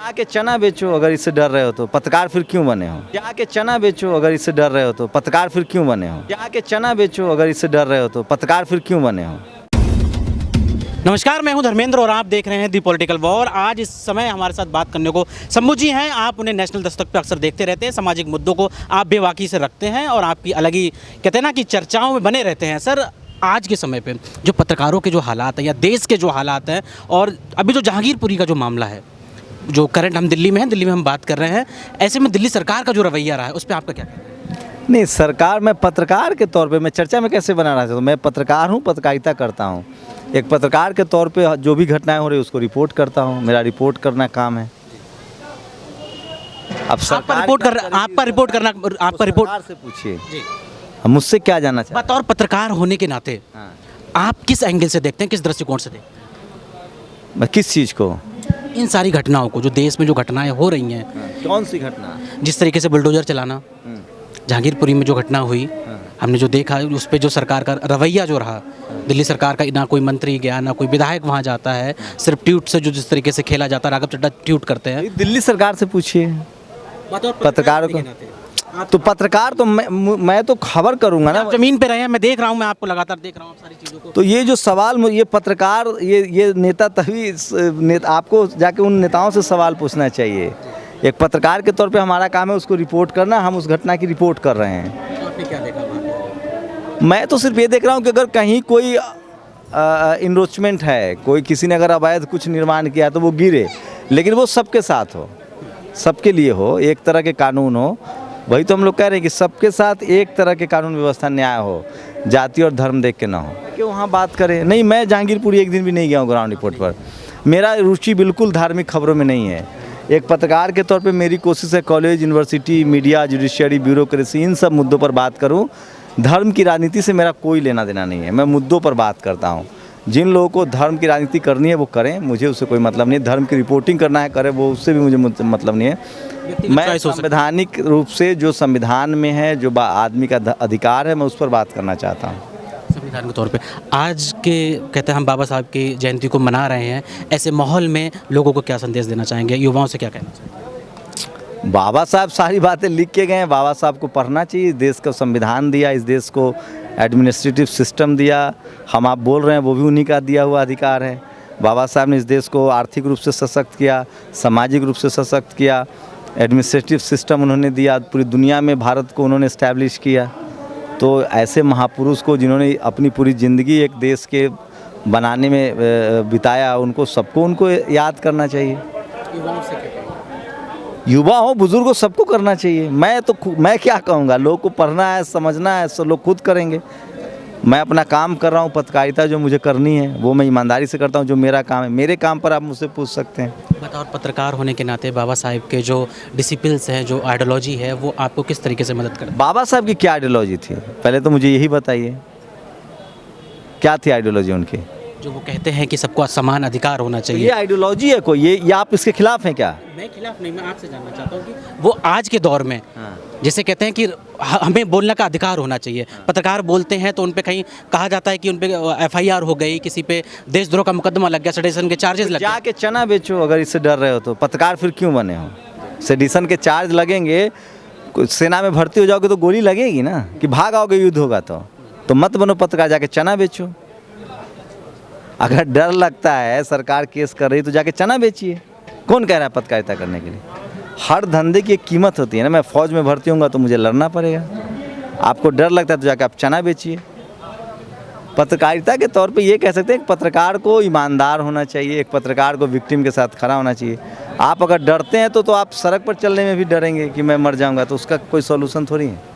जाके चना बेचो अगर इससे डर रहे हो तो पत्रकार फिर क्यों बने हो। जाके चना बेचो अगर इससे डर रहे हो तो पत्रकार फिर क्यों बने हो। जाके चना बेचो अगर इससे डर रहे हो तो पत्रकार फिर क्यों बने हो। नमस्कार, मैं हूं धर्मेंद्र और आप देख रहे हैं दी पॉलिटिकल वॉर। आज इस समय हमारे साथ बात करने को शंभू जी हैं। आप उन्हें नेशनल दस्तक पे अक्सर देखते रहते हैं, सामाजिक मुद्दों को आप बेबाकी से रखते हैं और आपकी अलग ही कहते हैं ना कि चर्चाओं में बने रहते हैं। सर, आज के समय पे जो पत्रकारों के जो हालात हैं या देश के जो हालात हैं और अभी जो जहांगीरपुरी का जो मामला है, जो करंट हम दिल्ली में हैं, दिल्ली में हम बात कर रहे हैं, ऐसे में दिल्ली सरकार का जो रवैया रहा है उस पर आपका क्या कहना है? नहीं, सरकार, मैं पत्रकार के तौर पे मैं चर्चा में कैसे बना रहा था, तो मैं पत्रकार हूँ, पत्रकारिता करता हूँ। एक पत्रकार के तौर पे जो भी घटनाएं हो रही है उसको रिपोर्ट करता हूँ, मेरा रिपोर्ट करना काम है। अब आपका रिपोर्ट सरकार से पूछिए, मुझसे क्या जानना चाहिए। बतौर पत्रकार होने के नाते आप किस एंगल से देखते हैं, किस दृष्टिकोण से देखते हैं? किस चीज़ को? इन सारी घटनाओं को, जो देश में जो घटनाएं हो रही हैं। कौन सी घटना? जिस तरीके से बुलडोजर चलाना, जहांगीरपुरी में जो घटना हुई, हमने जो देखा उस पर जो सरकार का रवैया जो रहा, दिल्ली सरकार का, ना कोई मंत्री गया ना कोई विधायक वहाँ जाता है, सिर्फ ट्वीट से जो जिस तरीके से खेला जाता है, राघव चड्ढा ट्वीट करते हैं। दिल्ली सरकार से पूछिए पत्रकारों को। तो पत्रकार तो मैं तो खबर करूंगा ना, जमीन पे रहे हैं, मैं देख रहा हूँ, मैं आपको लगातार देख रहा हूँ सारी चीज़ों को। तो ये जो सवाल, ये पत्रकार, ये नेता तभी आपको जाके उन नेताओं से सवाल पूछना चाहिए। एक पत्रकार के तौर पे हमारा काम है उसको रिपोर्ट करना, हम उस घटना की रिपोर्ट कर रहे हैं। तो आपने क्या देखा? मैं तो सिर्फ ये देख रहा हूँ कि अगर कहीं कोई इनरोचमेंट है, कोई किसी ने अगर अवैध कुछ निर्माण किया तो वो गिरे, लेकिन वो सबके साथ हो, सबके लिए हो, एक तरह के कानून हो। वही तो हम लोग कह रहे हैं कि सबके साथ एक तरह के कानून व्यवस्था, न्याय हो, जाति और धर्म देख के ना हो कि वहाँ बात करें। नहीं, मैं जहांगीरपुरी एक दिन भी नहीं गया हूँ ग्राउंड रिपोर्ट पर। मेरा रुचि बिल्कुल धार्मिक खबरों में नहीं है। एक पत्रकार के तौर पे मेरी कोशिश है college, university, media, judiciary, bureaucracy, इन सब मुद्दों पर बात करूँ। धर्म की राजनीति से मेरा कोई लेना देना नहीं है, मैं मुद्दों पर बात करता हूँ। जिन लोगों को धर्म की राजनीति करनी है वो करें, मुझे उससे कोई मतलब नहीं है। धर्म की रिपोर्टिंग करना है करें, वो उससे भी मुझे मतलब नहीं है। मैं संवैधानिक रूप से जो संविधान में है, जो आदमी का अधिकार है, मैं उस पर बात करना चाहता हूँ। संविधान के तौर पे आज के कहते हैं हम बाबा साहब की जयंती को मना रहे हैं, ऐसे माहौल में लोगों को क्या संदेश देना चाहेंगे, युवाओं से क्या कहना चाहेंगे? बाबा साहब सारी बातें लिख के गए हैं, बाबा साहब को पढ़ना चाहिए। इस देश को संविधान दिया, इस देश को एडमिनिस्ट्रेटिव सिस्टम दिया, हम आप बोल रहे हैं वो भी उन्हीं का दिया हुआ अधिकार है। बाबा साहब ने इस देश को आर्थिक रूप से सशक्त किया, सामाजिक रूप से सशक्त किया, एडमिनिस्ट्रेटिव सिस्टम उन्होंने दिया, पूरी दुनिया में भारत को उन्होंने इस्टेब्लिश किया। तो ऐसे महापुरुष को जिन्होंने अपनी पूरी ज़िंदगी एक देश के बनाने में बिताया, उनको याद करना चाहिए। युवा हो, बुजुर्ग हो, सबको करना चाहिए। मैं क्या कहूँगा, लोगों को पढ़ना है, समझना है, सब लोग खुद करेंगे। मैं अपना काम कर रहा हूँ, पत्रकारिता जो मुझे करनी है वो मैं ईमानदारी से करता हूँ। जो मेरा काम है, मेरे काम पर आप मुझसे पूछ सकते हैं। बतौर पत्रकार होने के नाते बाबा साहब के जो डिसिप्लिन्स हैं, जो आइडियोलॉजी है, वो आपको किस तरीके से मदद करती है? बाबा साहब की क्या आइडियोलॉजी थी, पहले तो मुझे यही बताइए, क्या थी आइडियोलॉजी उनकी? जो वो कहते हैं कि सबको समान अधिकार होना चाहिए। ये आइडियोलॉजी है कोई? ये आप इसके खिलाफ हैं क्या? मैं खिलाफ नहीं, मैं आपसे जानना चाहता हूँ कि वो आज के दौर में जैसे कहते हैं कि हमें बोलने का अधिकार होना चाहिए, पत्रकार बोलते हैं तो उन पे कहीं कहा जाता है कि उन पे FIR हो गई, किसी पे देशद्रोह का मुकदमा लग गया, सेडिशन के चार्जेस लग गए। जाके चना बेचो अगर इससे डर रहे हो तो पत्रकार फिर क्यों बने हो। सेडिशन के चार्ज लगेंगे, सेना में भर्ती हो जाओगे तो गोली लगेगी ना, कि भाग आओगे युद्ध होगा तो मत बनो पत्रकार, जाके चना बेचो। अगर डर लगता है, सरकार केस कर रही तो जाके चना बेचिए। कौन कह रहा है पत्रकारिता करने के लिए? हर धंधे की एक कीमत होती है ना। मैं फौज में भर्ती होऊंगा तो मुझे लड़ना पड़ेगा। आपको डर लगता है तो जाके आप चना बेचिए। पत्रकारिता के तौर पे ये कह सकते हैं कि पत्रकार को ईमानदार होना चाहिए, एक पत्रकार को विक्टिम के साथ खड़ा होना चाहिए। आप अगर डरते हैं तो आप सड़क पर चलने में भी डरेंगे कि मैं मर जाऊंगा, तो उसका कोई सॉल्यूशन थोड़ी है।